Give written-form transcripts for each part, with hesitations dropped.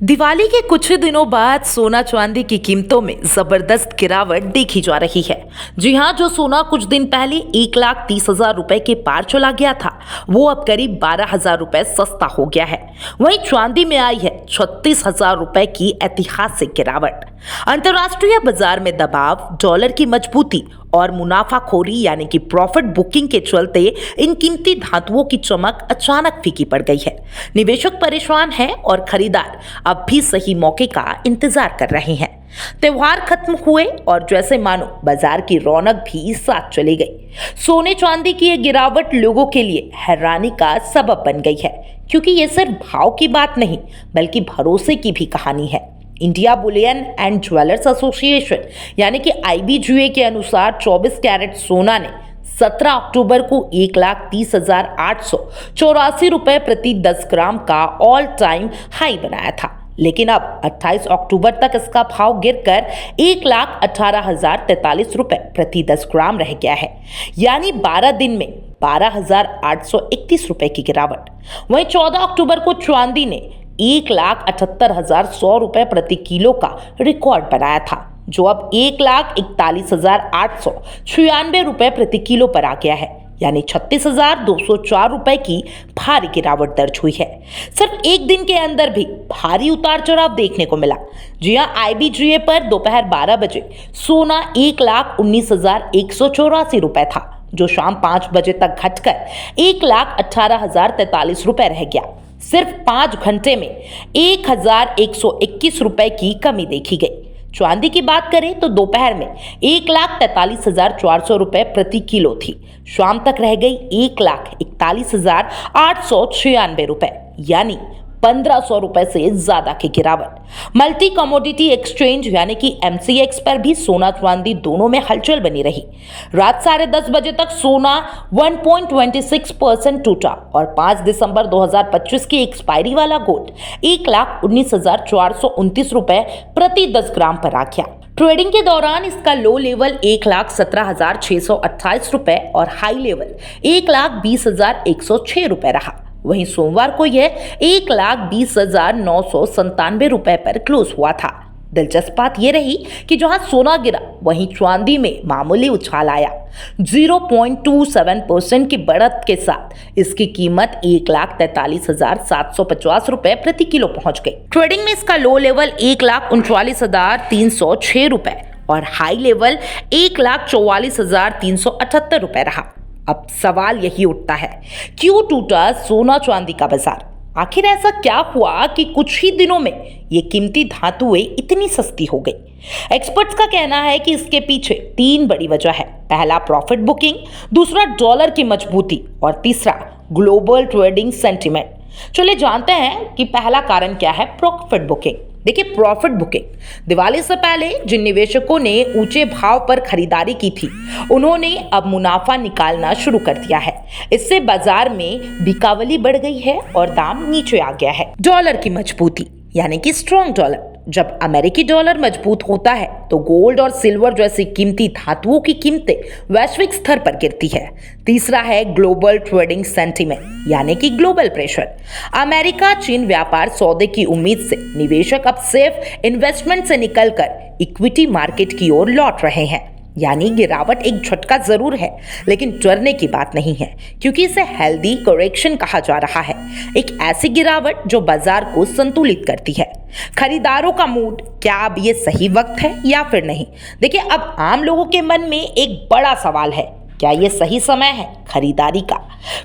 दिवाली के कुछ ही दिनों बाद सोना चांदी की कीमतों में जबरदस्त गिरावट देखी जा रही है। जी हां, जो सोना कुछ दिन पहले 1,30,000 रुपए के पार चला गया था, वो अब करीब 12,000 रुपए सस्ता हो गया है। वहीं चांदी में आई है 36,000 रुपए की ऐतिहासिक गिरावट। अंतर्राष्ट्रीय बाजार में दबाव, डॉलर की मजबूती और मुनाफाखोरी यानी कि प्रॉफिट बुकिंग के चलते इन कीमती धातुओं की चमक अचानक फीकी पड़ गई है। निवेशक परेशान हैं और खरीदार अब भी सही मौके का इंतजार कर रहे हैं। त्योहार खत्म हुए और जैसे मानो बाजार की रौनक भी साथ चली गई। सोने चांदी की ये गिरावट लोगों के लिए हैरानी का सबब बन गई है, क्योंकि ये सिर्फ भाव की बात नहीं बल्कि भरोसे की भी कहानी है। India Boolean and jewellers association यानी कि IBGA के अनुसार 24 कैरेट सोना ने 17 अक्टूबर को 1,30,884 रुपए प्रति 10 ग्राम का ऑल टाइम हाई बनाया था, लेकिन अब 28 अक्टूबर तक इसका भाव गिरकर 1,18,043 रुपए प्रति 10 ग्राम रह गया है, यानी 12 दिन में 12,831 रुपए की गिरावट। वहीं 14 अक्टूबर को चांदी ने 1,78,100 रुपए प्रति किलो का रिकॉर्ड बनाया था, जो अब 1,41,896 रुपए प्रति किलो पर आ गया है, यानी 36,204 रुपए की भारी गिरावट दर्ज हुई है। सिर्फ एक दिन के अंदर भी भारी उतार चढ़ाव देखने को मिला। जी हां, IBGA पर दोपहर 12 बजे सोना 1,19,184 रुपए था, जो शाम 5 बजे तक घटकर 1,18,043 रुपए रह गया। सिर्फ 5 घंटे में 1,121 रुपए की कमी देखी गई। चांदी की बात करें तो दोपहर में 1,43,400 रुपए प्रति किलो थी, शाम तक रह गई 1,41,896 रुपए, यानी 1,500 रुपए से ज्यादा की गिरावट। मल्टी कमोडिटी एक्सचेंज यानी कि MCX पर भी सोना चांदी दोनों में हलचल बनी रही। रात 10:30 बजे तक सोना 1.26% टूटा और 5 दिसंबर 2025 की एक्सपायरी वाला गोल्ड 1,19,429 रुपए प्रति 10 ग्राम पर आ गया। ट्रेडिंग के दौरान इसका लो लेवल 1,17,628 रुपए और हाई लेवल 1,20,106 रुपए रहा। वहीं सोमवार को यह 1,20,997 रुपए पर क्लोज हुआ था। दिलचस्प बात यह रही कि जहां सोना गिरा वहीं चांदी में मामूली उछाल आया। 0.27% की बढ़त के साथ इसकी कीमत 1,43,750 रुपए प्रति किलो पहुंच गई। ट्रेडिंग में इसका लो लेवल 1,39,306 रुपए और हाई लेवल 1,44,378 रुपए रहा। अब सवाल यही उठता है, क्यों टूटा सोना चांदी का बाजार? आखिर ऐसा क्या हुआ कि कुछ ही दिनों में ये कीमती धातुएं इतनी सस्ती हो गई? एक्सपर्ट्स का कहना है कि इसके पीछे 3 बड़ी वजह है। पहला प्रॉफिट बुकिंग, दूसरा डॉलर की मजबूती और तीसरा ग्लोबल ट्रेडिंग सेंटिमेंट। चलिए जानते हैं कि पहला कारण क्या है, प्रॉफिट बुकिंग। देखिए, प्रॉफिट बुकिंग, दिवाली से पहले जिन निवेशकों ने ऊंचे भाव पर खरीदारी की थी, उन्होंने अब मुनाफा निकालना शुरू कर दिया है। इससे बाजार में बिकावली बढ़ गई है और दाम नीचे आ गया है। डॉलर की मजबूती यानी कि स्ट्रॉन्ग डॉलर, जब अमेरिकी डॉलर मजबूत होता है तो गोल्ड और सिल्वर जैसी कीमती धातुओं की कीमतें वैश्विक स्तर पर गिरती है। तीसरा है ग्लोबल ट्रेडिंग सेंटिमेंट यानी कि ग्लोबल प्रेशर। अमेरिका चीन व्यापार सौदे की उम्मीद से निवेशक अब सेफ इन्वेस्टमेंट से निकलकर इक्विटी मार्केट की ओर लौट रहे हैं। यानी गिरावट एक झटका जरूर है, लेकिन डरने की बात नहीं है, क्योंकि इसे हेल्दी करेक्शन कहा जा रहा है। एक ऐसी गिरावट जो बाजार को संतुलित करती है। खरीदारों का मूड, क्या अब ये सही वक्त है या फिर नहीं? देखिए, अब आम लोगों के मन में एक बड़ा सवाल है, क्या ये सही समय है खरीदारी का?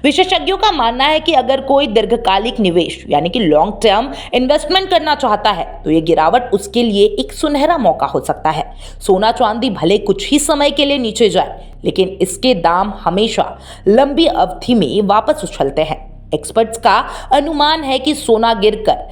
विशेषज्ञों का मानना है कि अगर कोई दीर्घकालिक निवेश यानी कि लॉन्ग टर्म इन्वेस्टमेंट करना चाहता है तो ये गिरावट उसके लिए एक सुनहरा मौका हो सकता है। सोना चांदी भले कुछ ही समय के लिए नीचे जाए, लेकिन इसके दाम हमेशा लंबी अवधि में वापस उछलते हैं। एक्सपर्ट्स का अनुमान है कि सोना गिरकर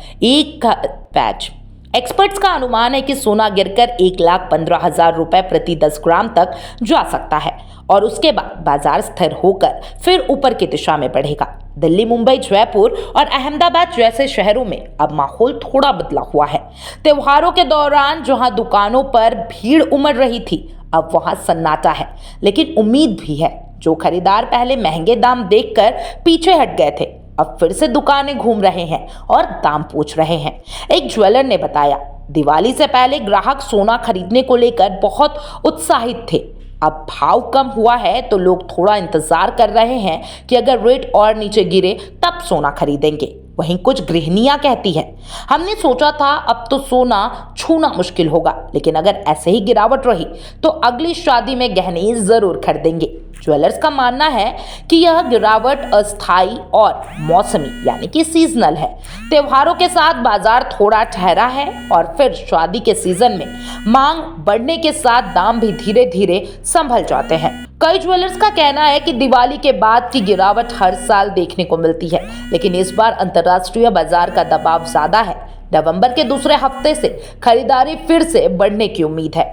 1,15,000 रुपए प्रति 10 ग्राम तक जा सकता है और उसके बाद बाजार स्थिर होकर फिर ऊपर की दिशा में बढ़ेगा। दिल्ली, मुंबई, जयपुर और अहमदाबाद जैसे शहरों में अब माहौल थोड़ा बदला हुआ है। त्योहारों के दौरान जहां दुकानों पर भीड़ उमड़ रही थी, अब वहां सन्नाटा है, लेकिन उम्मीद भी है। जो खरीदार पहले महंगे दाम देखकर पीछे हट गए थे, अब फिर से दुकानें घूम रहे हैं और दाम पूछ रहे हैं। एक ज्वेलर ने बताया, दिवाली से पहले ग्राहक सोना खरीदने को लेकर बहुत उत्साहित थे। अब भाव कम हुआ है तो लोग थोड़ा इंतजार कर रहे हैं कि अगर रेट और नीचे गिरे तब सोना खरीदेंगे। वहीं कुछ गृहिणियां कहती हैं, हमने सोचा था अब तो सोना छूना मुश्किल होगा, लेकिन अगर ऐसे ही गिरावट रही तो अगली शादी में गहने जरूर खरीदेंगे। ज्वेलर्स का मानना है कि यह गिरावट अस्थायी और मौसमी यानी कि सीजनल है। त्योहारों के साथ बाजार थोड़ा ठहरा है और फिर शादी के सीजन में मांग बढ़ने के साथ दाम भी धीरे धीरे संभल जाते हैं। कई ज्वेलर्स का कहना है कि दिवाली के बाद की गिरावट हर साल देखने को मिलती है, लेकिन इस बार अंतर्राष्ट्रीय बाजार का दबाव ज्यादा है। नवंबर के दूसरे हफ्ते से खरीदारी फिर से बढ़ने की उम्मीद है।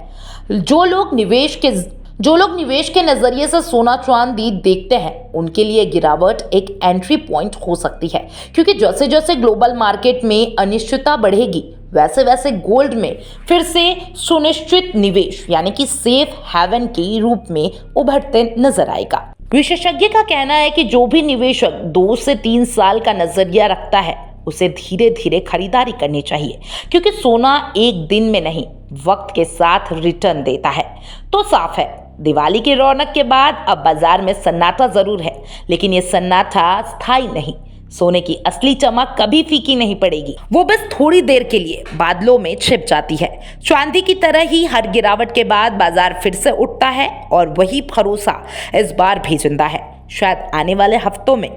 जो लोग निवेश के नजरिए से सोना चांदी देखते हैं, उनके लिए गिरावट एक एंट्री पॉइंट हो सकती है, क्योंकि जैसे जैसे ग्लोबल मार्केट में अनिश्चितता बढ़ेगी वैसे वैसे गोल्ड में फिर से सुनिश्चित निवेश यानी कि सेफ हेवन के रूप में उभरते नजर आएगा। विशेषज्ञ का कहना है कि जो भी निवेशक 2 से 3 साल का नजरिया रखता है उसे धीरे धीरे खरीदारी करनी चाहिए, क्योंकि सोना एक दिन में नहीं वक्त के साथ रिटर्न देता है। तो साफ है, दिवाली की रौनक के बाद अब बाजार में सन्नाटा जरूर है, लेकिन ये सन्नाटा स्थायी नहीं। सोने की असली चमक कभी फीकी नहीं पड़ेगी, वो बस थोड़ी देर के लिए बादलों में छिप जाती है। चांदी की तरह ही हर गिरावट के बाद बाजार फिर से उठता है और वही भरोसा इस बार भी जिंदा है। शायद आने वाले हफ्तों में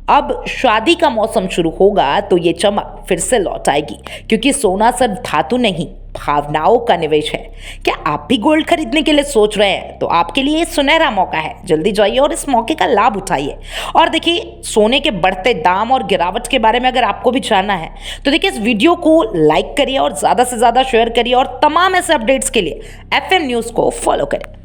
अब शादी का मौसम शुरू होगा तो ये चमक फिर से लौट आएगी, क्योंकि सोना सिर्फ धातु नहीं, भावनाओं का निवेश है। क्या आप भी गोल्ड खरीदने के लिए सोच रहे हैं? तो आपके लिए ये सुनहरा मौका है, जल्दी जाइए और इस मौके का लाभ उठाइए। और देखिए, सोने के बढ़ते दाम और गिरावट के बारे में अगर आपको भी जानना है तो देखिए इस वीडियो को लाइक करिए और ज़्यादा से ज़्यादा शेयर करिए, और तमाम ऐसे अपडेट्स के लिए FM न्यूज़ को फॉलो करें।